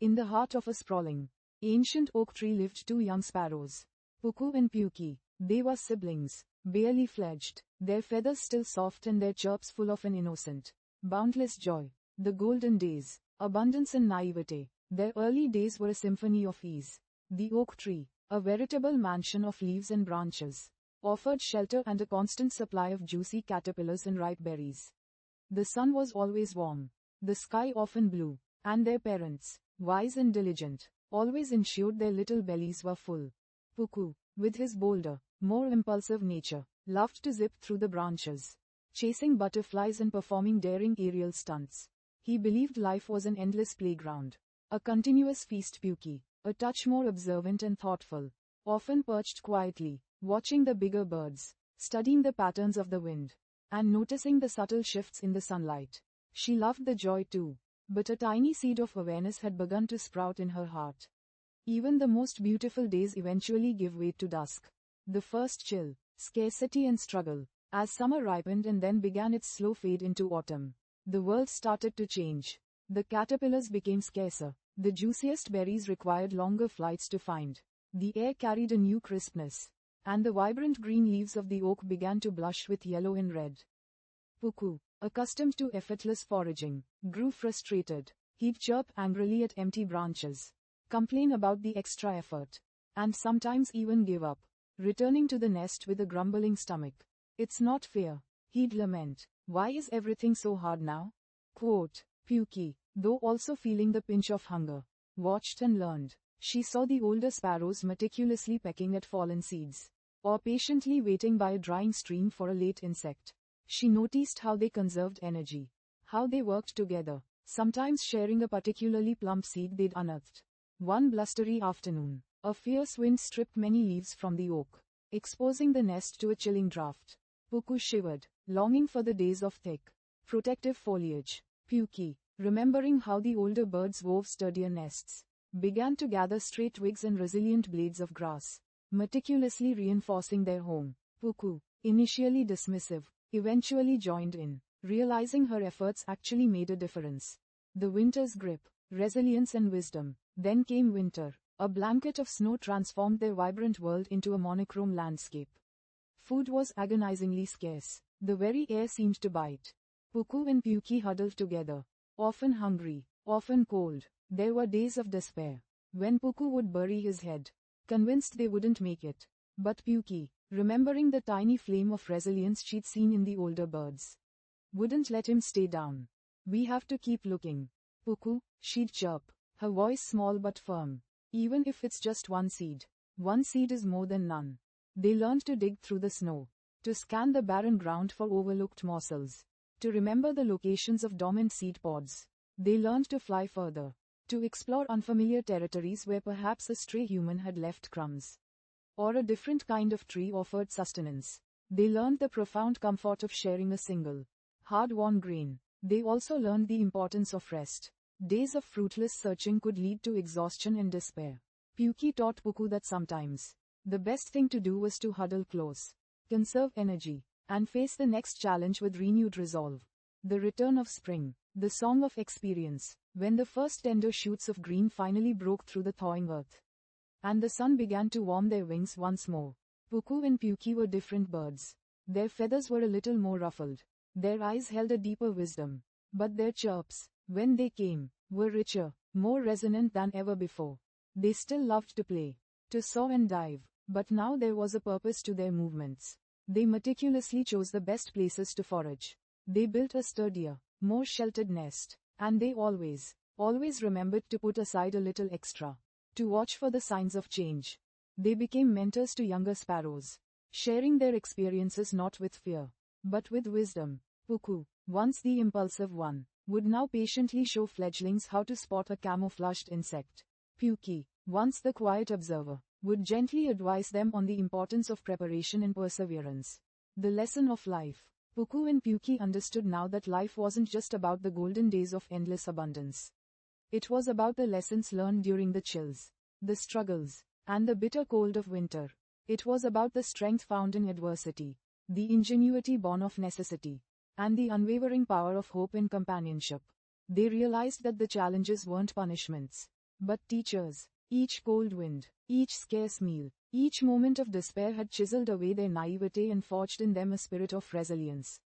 In the heart of a sprawling, ancient oak tree lived two young sparrows, Puku and Puki. They were siblings, barely fledged, their feathers still soft and their chirps full of an innocent, boundless joy. The golden days, abundance and naivete. Their early days were a symphony of ease. The oak tree, a veritable mansion of leaves and branches, offered shelter and a constant supply of juicy caterpillars and ripe berries. The sun was always warm, the sky often blue, and their parents, wise and diligent, always ensured their little bellies were full. Puku, with his bolder, more impulsive nature, loved to zip through the branches, chasing butterflies and performing daring aerial stunts. He believed life was an endless playground, a continuous feast. Puki, a touch more observant and thoughtful, often perched quietly, watching the bigger birds, studying the patterns of the wind, and noticing the subtle shifts in the sunlight. She loved the joy too, but a tiny seed of awareness had begun to sprout in her heart. Even the most beautiful days eventually give way to dusk. The first chill, scarcity and struggle, as summer ripened and then began its slow fade into autumn. The world started to change. The caterpillars became scarcer, the juiciest berries required longer flights to find. The air carried a new crispness, and the vibrant green leaves of the oak began to blush with yellow and red. Puku, accustomed to effortless foraging, grew frustrated. He'd chirp angrily at empty branches, complain about the extra effort, and sometimes even give up, returning to the nest with a grumbling stomach. "It's not fair," he'd lament. "Why is everything so hard now?" Quote, Puki, though also feeling the pinch of hunger, watched and learned. She saw the older sparrows meticulously pecking at fallen seeds, or patiently waiting by a drying stream for a late insect. She noticed how they conserved energy, how they worked together, sometimes sharing a particularly plump seed they'd unearthed. One blustery afternoon, a fierce wind stripped many leaves from the oak, exposing the nest to a chilling draft. Puku shivered, longing for the days of thick, protective foliage. Puki, remembering how the older birds wove sturdier nests, began to gather straight twigs and resilient blades of grass, meticulously reinforcing their home. Puku, initially dismissive, eventually joined in, realizing her efforts actually made a difference. The winter's grip, resilience and wisdom. Then came winter. A blanket of snow transformed their vibrant world into a monochrome landscape. Food was agonizingly scarce. The very air seemed to bite. Puku and Puki huddled together, often hungry, often cold. There were days of despair, when Puku would bury his head, convinced they wouldn't make it. But Puki, remembering the tiny flame of resilience she'd seen in the older birds, wouldn't let him stay down. "We have to keep looking, Puku," she'd chirp, her voice small but firm. "Even if it's just one seed is more than none." They learned to dig through the snow, to scan the barren ground for overlooked morsels, to remember the locations of dormant seed pods. They learned to fly further, to explore unfamiliar territories where perhaps a stray human had left crumbs, or a different kind of tree offered sustenance. They learned the profound comfort of sharing a single, hard-won grain. They also learned the importance of rest. Days of fruitless searching could lead to exhaustion and despair. Puki taught Puku that sometimes, the best thing to do was to huddle close, conserve energy, and face the next challenge with renewed resolve. The return of spring, the song of experience, when the first tender shoots of green finally broke through the thawing earth, and the sun began to warm their wings once more. Puku and Puki were different birds. Their feathers were a little more ruffled, their eyes held a deeper wisdom, but their chirps, when they came, were richer, more resonant than ever before. They still loved to play, to soar and dive, but now there was a purpose to their movements. They meticulously chose the best places to forage. They built a sturdier, more sheltered nest, and they always remembered to put aside a little extra, to watch for the signs of change. They became mentors to younger sparrows, sharing their experiences not with fear, but with wisdom. Puku, once the impulsive one, would now patiently show fledglings how to spot a camouflaged insect. Puki, once the quiet observer, would gently advise them on the importance of preparation and perseverance. The lesson of life. Puku and Puki understood now that life wasn't just about the golden days of endless abundance. It was about the lessons learned during the chills, the struggles, and the bitter cold of winter. It was about the strength found in adversity, the ingenuity born of necessity, and the unwavering power of hope and companionship. They realized that the challenges weren't punishments, But teachers, each cold wind, each scarce meal, each moment of despair had chiseled away their naivete and forged in them a spirit of resilience.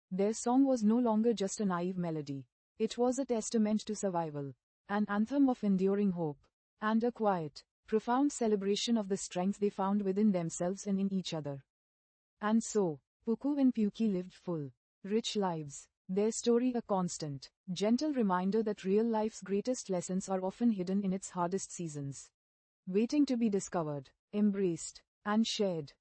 Their song was no longer just a naive melody. It was a testament to survival, an anthem of enduring hope, and a quiet, profound celebration of the strength they found within themselves and in each other. And so, Puku and Puki lived full, rich lives, their story a constant, gentle reminder that real life's greatest lessons are often hidden in its hardest seasons, waiting to be discovered, embraced, and shared.